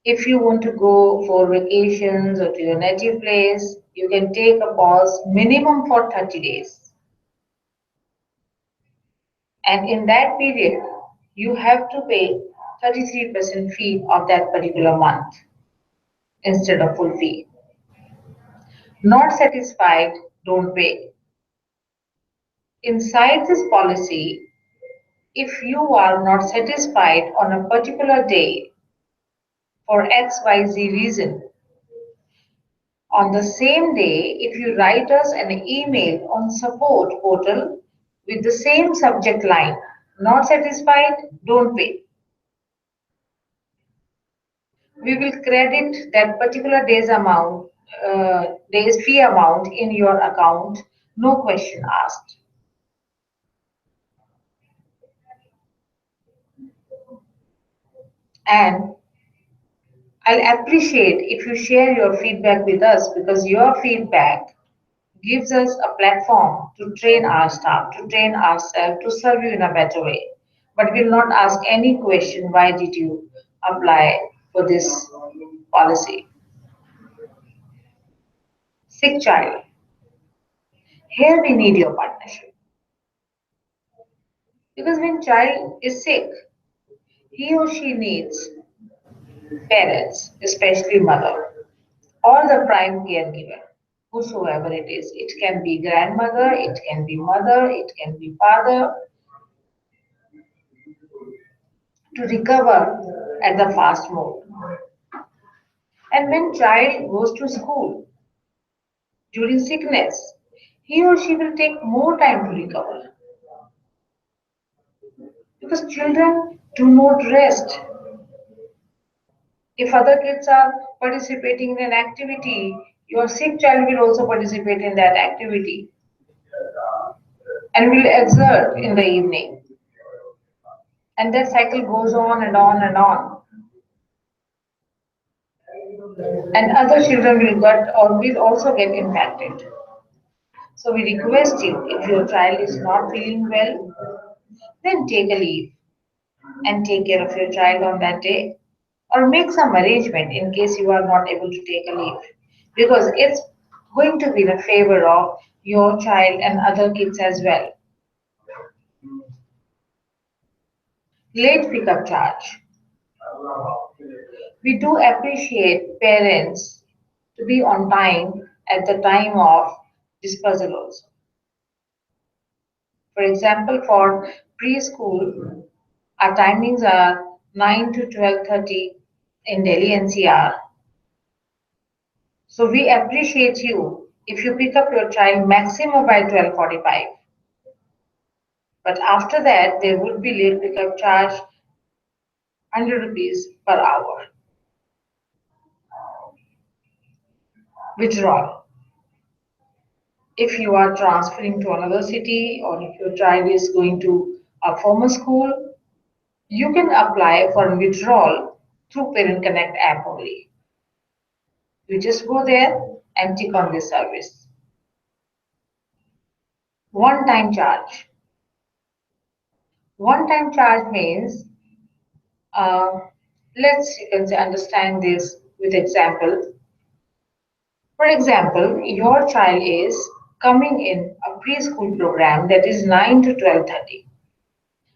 If you want to go for vacations or to your native place, you can take a pause minimum for 30 days. And in that period, you have to pay 33% fee of that particular month instead of full fee. Not satisfied, don't pay. Inside this policy, if you are not satisfied on a particular day for XYZ reason, on the same day, if you write us an email on support portal with the same subject line, not satisfied, don't pay. We will credit that particular day's fee amount in your account, no question asked. And I'll appreciate if you share your feedback with us, because your feedback gives us a platform to train our staff, to train ourselves, to serve you in a better way. But we'll not ask any question, why did you apply for this policy? Sick child. Here we need your partnership. Because when child is sick, he or she needs parents, especially mother, or the prime caregiver, whosoever it is. It can be grandmother, it can be mother, it can be father, to recover at the fast mode. And when child goes to school during sickness, he or she will take more time to recover, because children do not rest. If other kids are participating in an activity, your sick child will also participate in that activity and will exert in the evening. And that cycle goes on and on and on. And other children will get or will also get impacted. So we request you, if your child is not feeling well, then take a leave and take care of your child on that day, or make some arrangement in case you are not able to take a leave, because it's going to be in favor of your child and other kids as well. Late pickup charge. We do appreciate parents to be on time at the time of dispersal also. For example, for preschool, our timings are 9 to 12:30 in Delhi NCR. So we appreciate you if you pick up your child maximum by 12:45. But after that, there would be late pickup charge 100 rupees per hour. Withdrawal. If you are transferring to another city or if your child is going to a former school, you can apply for withdrawal through Parent Connect app only. You just go there and tick on this service. One-time charge. One-time charge means, uh, let's you can say understand this with example. For example, your child is coming in a preschool program that is 9 to 12:30,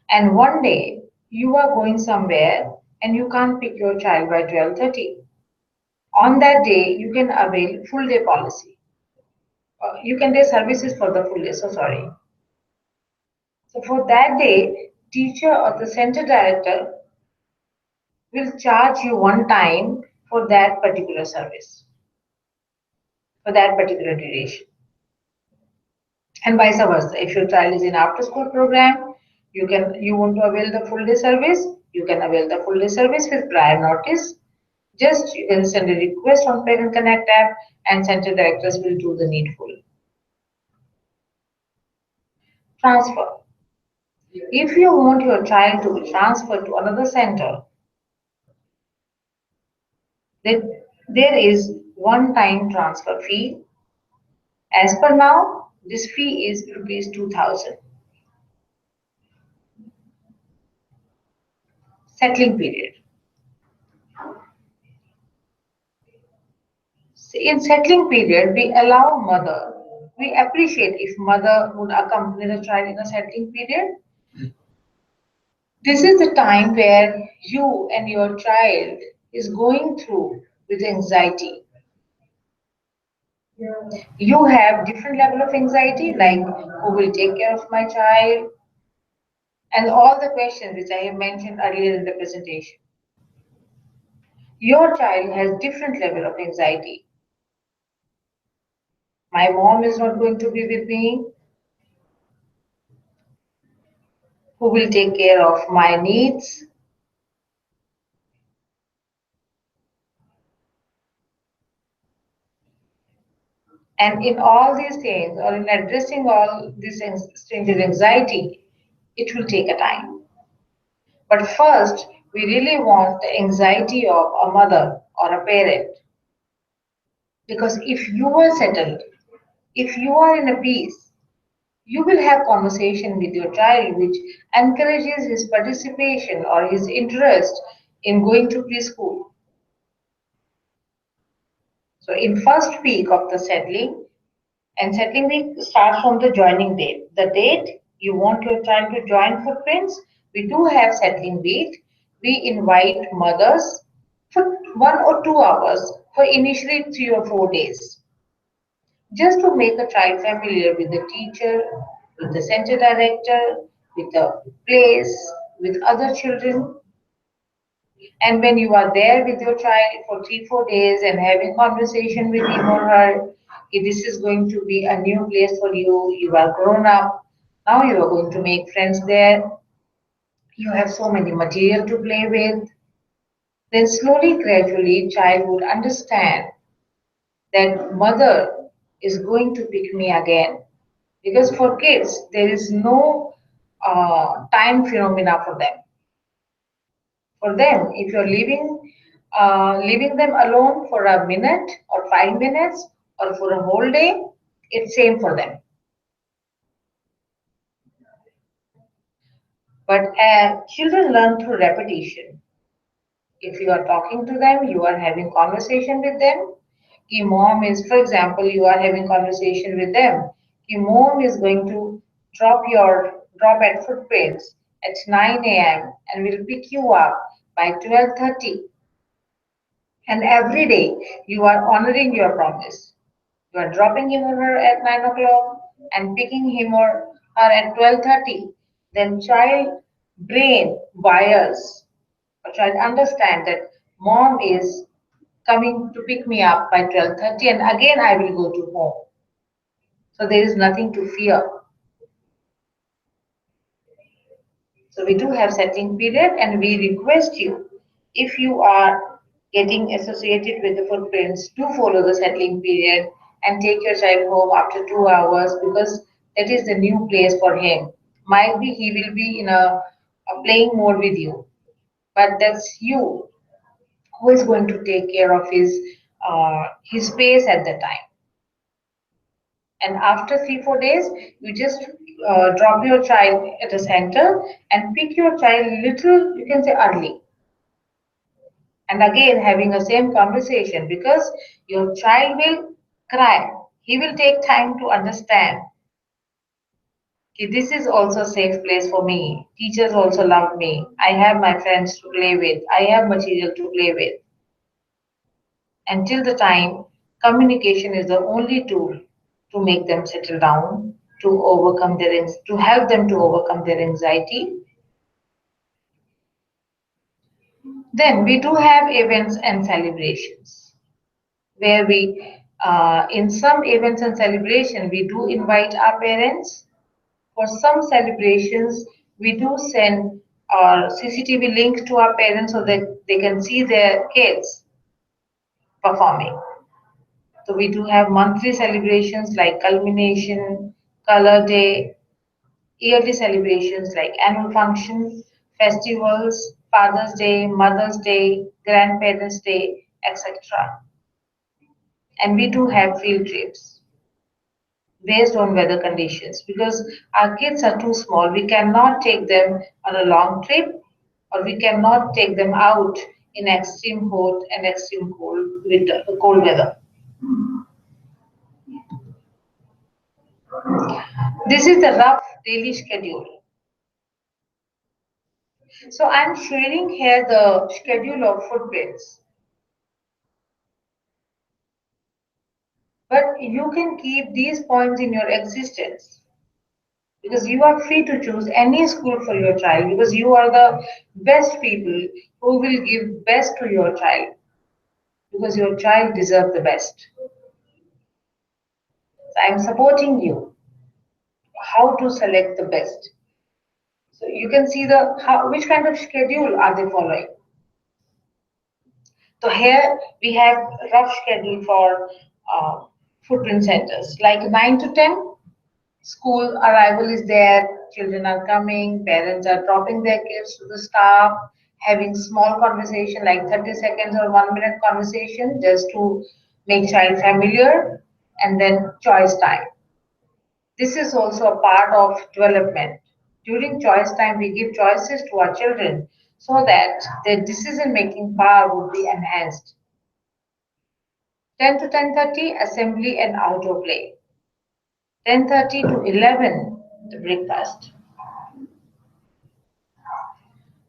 and one day you are going somewhere and you can't pick your child by 12:30. On that day, you can avail full day policy. You can take services for the full day. So sorry. So for that day, teacher or the center director will charge you one time for that particular service, for that particular duration. And vice versa. If your child is in after school program, you want to avail the full day service, you can avail the full day service with prior notice. Just you can send a request on Parent Connect app and center directors will do the needful. Transfer. If you want your child to be transferred to another center, then there is one-time transfer fee. As per now, this fee is rupees 2000. Settling period. In settling period, we allow mother. We appreciate if mother would accompany the child in a settling period. This is the time where you and your child is going through with anxiety. You have different level of anxiety, like who will take care of my child, and all the questions which I have mentioned earlier in the presentation. Your child has different level of anxiety. My mom is not going to be with me. Who will take care of my needs? And in all these things, or in addressing all these strange anxiety, it will take a time. But first, we really want the anxiety of a mother or a parent. Because if you are settled, if you are in a peace, you will have conversation with your child which encourages his participation or his interest in going to preschool. So in first week of the settling, and settling week starts from the joining date. The date you want your child to join Footprints, we do have settling week. We invite mothers for 1 or 2 hours for initially 3 or 4 days, just to make a child familiar with the teacher, with the center director, with the place, with other children. And when you are there with your child for 3 4 days and having conversation with him or her, okay, this is going to be a new place for you. You are grown up. Now you are going to make friends there. You have so many material to play with. Then slowly, gradually, child would understand that mother is going to pick me again. Because for kids, there is no time phenomena for them. For them, if you're leaving them alone for a minute or 5 minutes or for a whole day, it's same for them. But children learn through repetition. If you are talking to them, you are having conversation with them. Ki mom is, for example, you are having conversation with them. Ki mom is going to drop at Footprints at 9 a.m. and will pick you up by 12:30. And every day you are honoring your promise. You are dropping him or her at 9 o'clock and picking him or or at 12:30, then child brain wires or child understand that mom is coming to pick me up by 12:30 and again I will go to home. So there is nothing to fear. So we do have settling period and we request you, if you are getting associated with the footprints, do follow the settling period and take your child home after 2 hours because that is the new place for him. Might be he will be in a playing mode with you, but that's you who is going to take care of his space at the time. And after 3 4 days, you just drop your child at a center and pick your child little, you can say early. And again, having the same conversation because your child will cry. He will take time to understand. Okay, this is also a safe place for me. Teachers also love me. I have my friends to play with. I have material to play with. Until the time, communication is the only tool to make them settle down, to help them to overcome their anxiety. Then we do have events and celebrations where in some events and celebration, we do invite our parents. For some celebrations, we do send our CCTV link to our parents so that they can see their kids performing. So we do have monthly celebrations like culmination, color day, yearly celebrations like annual function, festivals, Father's Day, Mother's Day, Grandparents' Day, etc. And we do have field trips based on weather conditions because our kids are too small. We cannot take them on a long trip or we cannot take them out in extreme hot and extreme cold weather. This is the rough daily schedule. So I'm sharing here the schedule of footprints. But you can keep these points in your existence because you are free to choose any school for your child because you are the best people who will give best to your child because your child deserves the best. So I'm supporting you how to select the best. So you can see which kind of schedule are they following. So here we have rough schedule for footprint centers like 9 to 10. School arrival is there, children are coming, parents are dropping their kids to the staff, having small conversation like 30 seconds or 1 minute conversation just to make child familiar, and then choice time. This is also a part of development. During choice time, we give choices to our children so that their decision making power would be enhanced. 10 to 10:30, assembly and outdoor play. 10:30 to 11, the breakfast.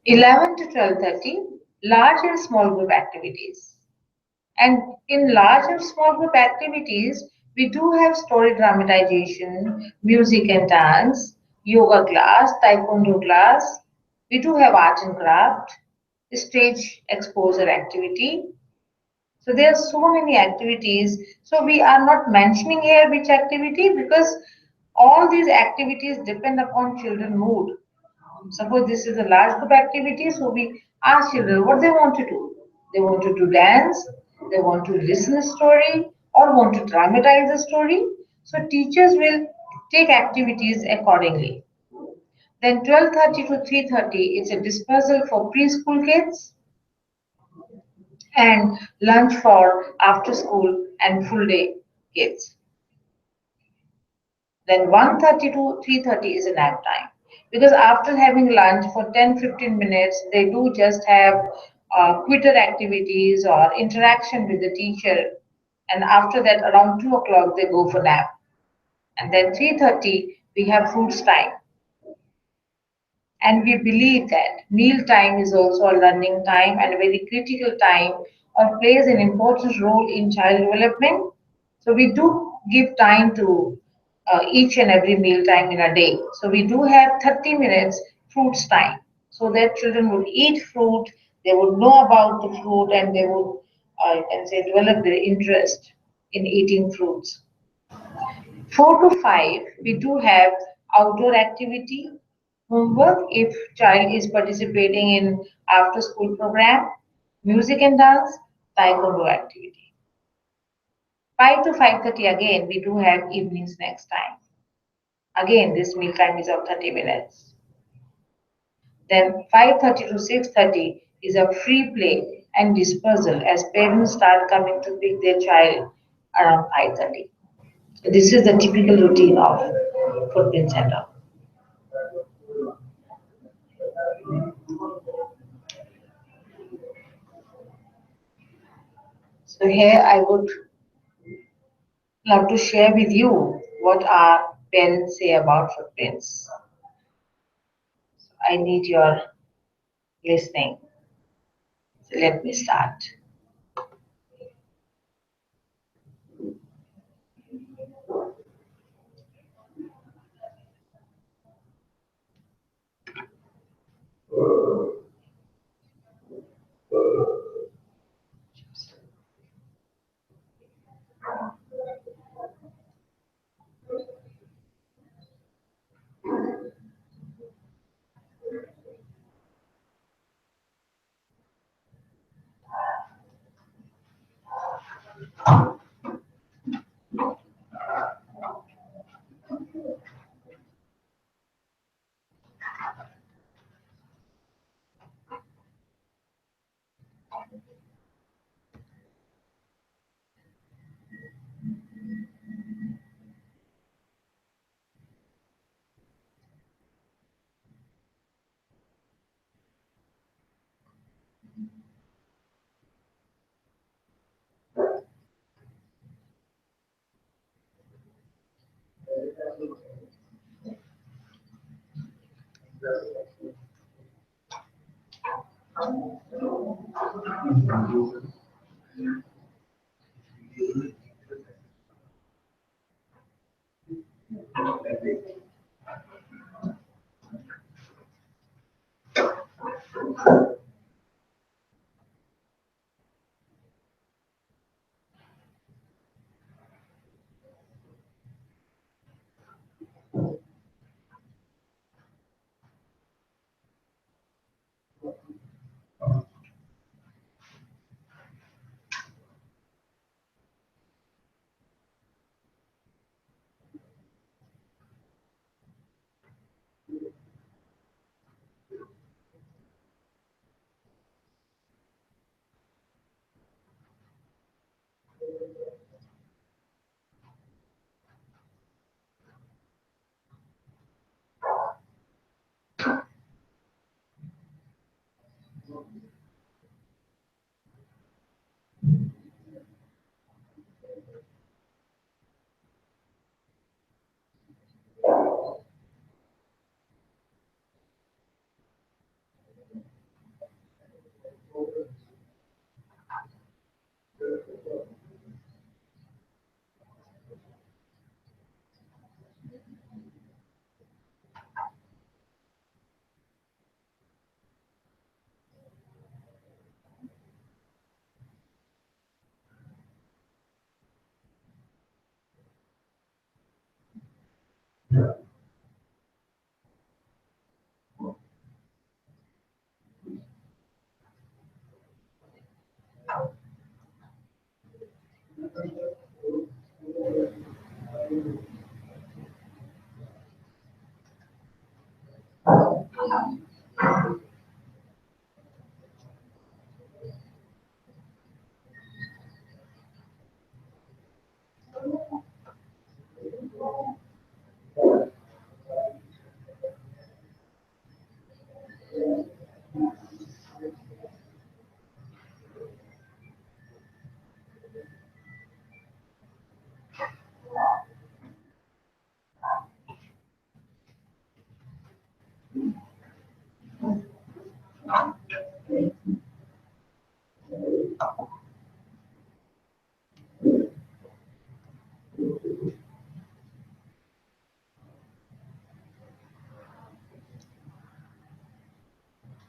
11 to 12:30, large and small group activities. And in large and small group activities, we do have story dramatization, music and dance, yoga class, taekwondo class. We do have art and craft, stage exposure activity. So there are so many activities. So we are not mentioning here which activity because all these activities depend upon children mood. Suppose this is a large group activity, so we ask children what they want to do. They want to do dance, they want to listen a story, or want to dramatize a story. So teachers will take activities accordingly. Then 12:30 to 3:30 is a dispersal for preschool kids and lunch for after school and full day kids. Then 1:30 to 3:30 is a nap time. Because after having lunch for 10 15 minutes, they do just have quitter activities or interaction with the teacher. And after that, around 2 o'clock, they go for nap. And then 3:30, we have fruits time. And we believe that meal time is also a learning time and a very critical time or plays an important role in child development. So we do give time to each and every meal time in a day. So we do have 30 minutes fruits time so that children would eat fruit, they would know about the fruit, and they would, you can say, develop their interest in eating fruits. 4 to 5, we do have outdoor activity, homework if child is participating in after school program, music and dance, taekwondo activity. 5 to 5:30 again, we do have evening snacks time. Again, this meal time is of 30 minutes. Then 5:30 to 6:30 is a free play and dispersal as parents start coming to pick their child around 5:30. This is the typical routine of footprint center. So here I would love to share with you what our parents say about footprints. I need your listening. So let me start.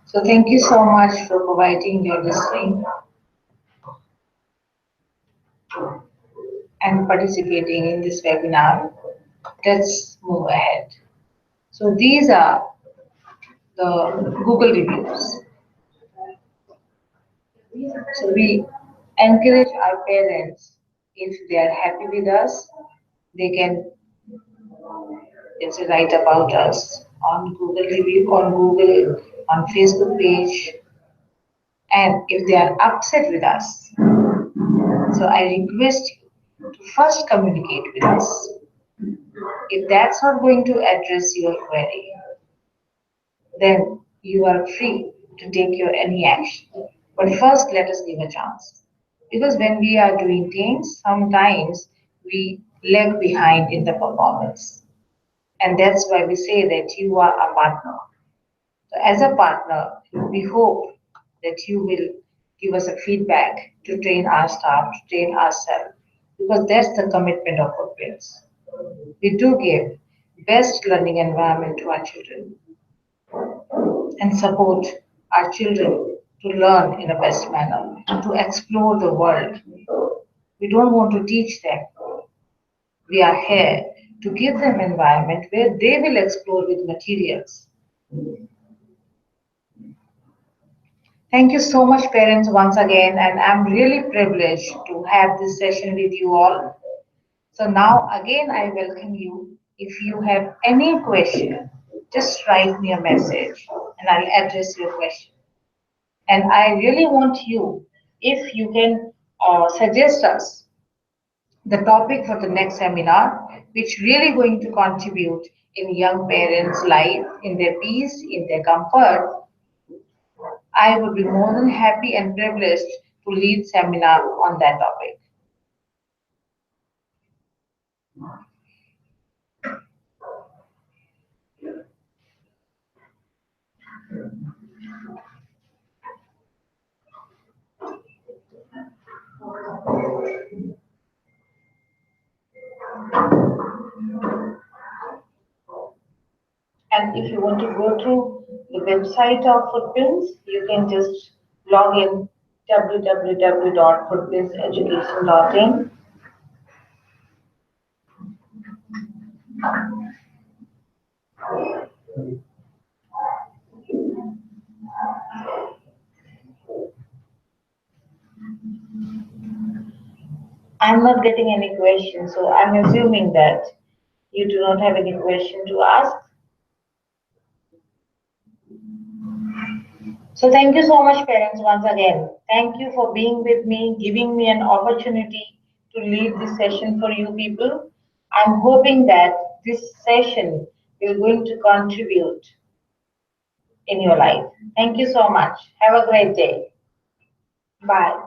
So thank you so much for providing your listening and participating in this webinar. Let's move ahead. So these are the Google reviews. So we encourage our parents, if they are happy with us, they can just write about us on Google review, on Google, on Facebook page, and if they are upset with us, so I request you to first communicate with us. If that's not going to address your query, then you are free to take your any action. But first, let us give a chance. Because when we are doing things, sometimes we lag behind in the performance. And that's why we say that you are a partner. So as a partner, we hope that you will give us a feedback to train our staff, to train ourselves, because that's the commitment of Footprints. We do give best learning environment to our children and support our children to learn in a best manner, to explore the world. We don't want to teach them. We are here to give them environment where they will explore with materials. Thank you so much, parents, once again, and I'm really privileged to have this session with you all. So now again, I welcome you. If you have any question, just write me a message and I'll address your question. And I really want you, if you can suggest us the topic for the next seminar, which really going to contribute in young parents' life, in their peace, in their comfort, I would be more than happy and privileged to lead seminar on that topic. And if you want to go through the website of Footprints, you can just log in www.footprintseducation.in. I'm not getting any questions, so I'm assuming that you do not have any question to ask. So thank you so much, parents, once again. Thank you for being with me, giving me an opportunity to lead this session for you people. I'm hoping that this session will going to contribute in your life. Thank you so much. Have a great day. Bye.